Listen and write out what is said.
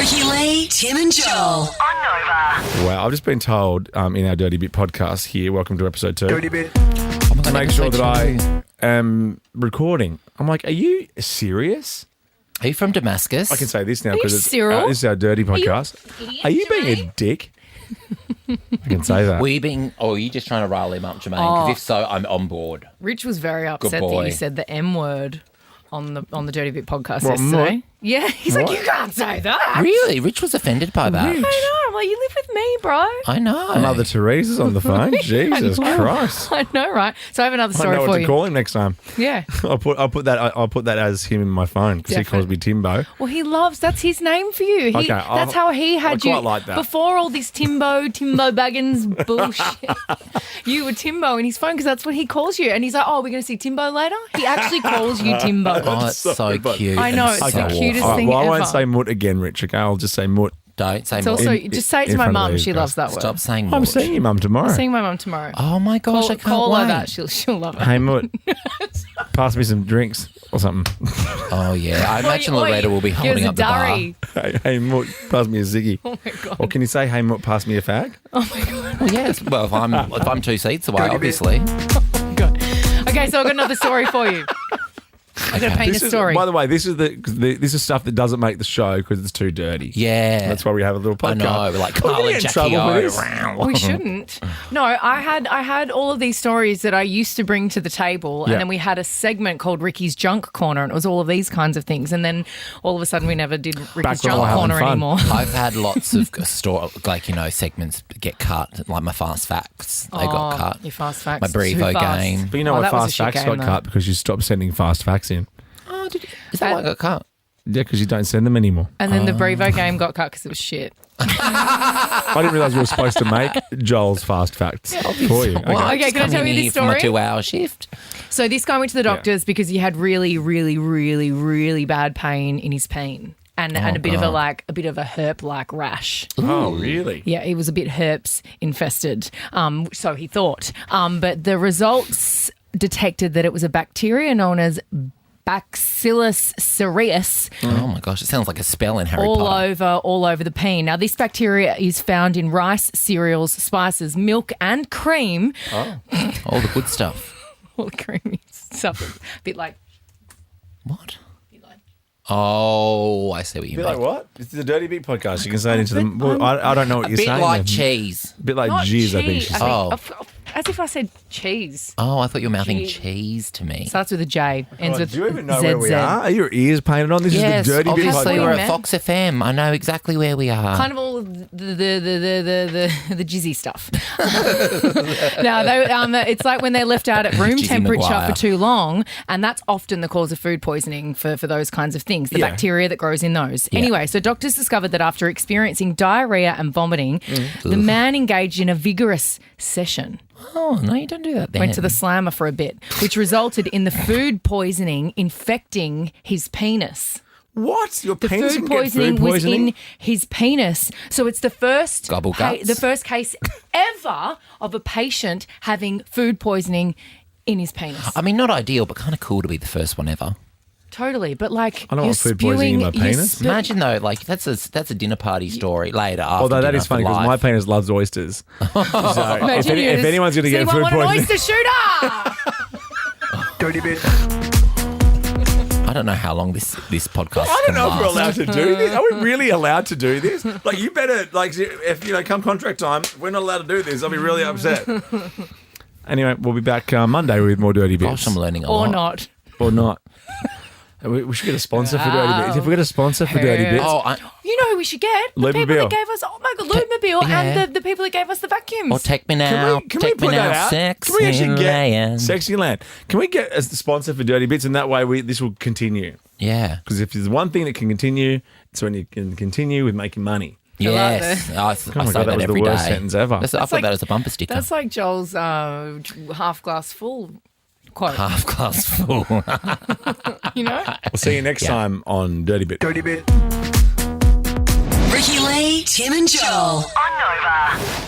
Ricky Lee, Tim and Joel on Nova. Wow, I've just been told in our Dirty Bit podcast here, welcome to episode 2. Dirty Bit. To make sure that I am recording. I'm like, are you serious? Are you from Damascus? I can say this now Are you because this is our Dirty podcast. Are you being a dick? I can say that. Were you being, or are you just trying to rile him up, Jermaine? Because if so, I'm on board. Rich was very upset that boy. you said the M word on the Dirty Bit podcast What, yesterday. what? Yeah, he's like, you can't say that. Really? Rich was offended by that. I know. I'm like, you live with me, bro. I know. Mother Teresa's on the phone. Jesus Christ. I know, right? So I have another I story know for what to you. call him next time. Yeah. I'll put that as him in my phone because he calls me Timbo. Well, he loves, that's his name for you. Okay, That's how he had I you. quite like that. Before all this Timbo Baggins bullshit, you were Timbo in his phone because that's what he calls you. And he's like, oh, we're going to see Timbo later? He actually calls you Timbo. Oh, it's so cute. I know, and it's so the cutest awful. thing Well, I ever. won't say mutt again, Rich, okay? I'll just say mutt. Don't say It's more. also, just say it to in my front of mum. these She guys. loves that word. Stop saying more. I'm seeing your mum tomorrow. Seeing my mum tomorrow. Oh my gosh, I can't call wait. her that. She'll love it. Hey, mutt. Pass me some drinks or something. Oh yeah, I imagine Loretta will be holding up the bar. Hey, mutt, pass me a ciggy. Oh my god. Or can you say, hey, mutt, pass me a fag? Oh my god. Well, yes. Well, if I'm 2 seats away, obviously. God. Okay, so I've got another story for you. I'm going to paint a story. By the way, this is stuff that doesn't make the show because it's too dirty. Yeah. That's why we have a little I podcast. know. We're like We're Carl gonna and get in Jackie trouble for O. this. Row. We shouldn't. No, I had all of these stories that I used to bring to the table, and Yeah. then we had a segment called Ricky's Junk Corner, and it was all of these kinds of things. And then all of a sudden, we never did Ricky's when Junk we're having Corner fun. anymore. I've had lots of segments get cut, like my fast facts. They got cut. Your fast facts. My Brevo Too fast. game. But you know Oh, what? that was a Fast shit facts game, got though. cut because you stopped sending fast facts in. Oh, is that why I got cut? Yeah, because you don't send them anymore. And then the Brevo game got cut because it was shit. I didn't realise you were supposed to make Joel's fast facts for you. Well, Okay, can I tell you this From a story? 2-hour shift. So this guy went to the doctors because he had really, really, really, really bad pain in his peen. And a bit of a herp-like rash. Oh, really? Yeah, he was a bit herpes infested, so he thought. But the results detected that it was a bacteria known as bacillus cereus Oh my gosh, it sounds like a spell in Harry Potter. all over the peen. Now, this bacteria is found in rice, cereals, spices, milk, and cream. All the good stuff. All the creamy stuff. A bit like... What? Oh, I see what you Be mean. like what? This is a Dirty Beat podcast. You can say it into them. Well, I don't know what A you're bit saying. like there. cheese. A bit like Not jizz, I think cheese. she said. As if I said cheese. Oh, I thought you were mouthing Cheese. cheese to me. Starts with a J, ends Oh, with do you even know ZZ. where we are? Are your ears painted on? This Yes, is the Dirty Beat obviously podcast. we're man. at Fox FM. I know exactly where we are. Kind of all of the jizzy stuff. No, it's like when they're left out at room Jizzy temperature Maguire. for too long, and that's often the cause of food poisoning for those kinds of things, the Yeah. bacteria that grows in those. Anyway, so doctors discovered that after experiencing diarrhea and vomiting, the man engaged in a vigorous session. Oh, no, you don't do that then. Went to the slammer for a bit, which resulted in the food poisoning infecting his penis. What? Your The penis food can get poisoning food was poisoning? in his penis. So it's the first Gobble guts. the first case ever of a patient having food poisoning in his penis. I mean, not ideal, but kind of cool to be the first one ever. Totally, but like I don't you're want food poisoning in my spewing- you're penis. spe- Imagine though, like that's a dinner party story later. After Although that dinner is funny for because life. my penis loves oysters. So Imagine you if just- anyone's going to so get you food want an poisoning, oyster shooter. Dirty Bit. I don't know how long this podcast I don't can know if last. we're allowed to do this. Are we really allowed to do this? Like, you better, like, if, come contract time, we're not allowed to do this. I'll be really upset. Anyway, we'll be back Monday with more Dirty Bits. Gosh, I'm learning a Or lot. not. Or not. We should get a sponsor for Dirty Bits. If we get a sponsor for Dirty Bits, Oh, You know who we should get? The Lubemobile. people that gave us, oh my God, Lubemobile yeah. and the people that gave us the vacuums. or take me now, can we take me put that now, out? sexy Can we actually get land. Sexy Land? Can we get a sponsor for Dirty Bits, and that way this will continue? Yeah. Because if there's one thing that can continue, it's when you can continue with making money. Yes. that. I Oh my say God, that that was every the worst day. sentence ever. I put like- that as a bumper sticker. That's like Joel's half glass full quote. Half glass full. You know? We'll see you next time on Dirty Bit. Dirty Bit. Ricky Lee, Tim and Joel on Nova.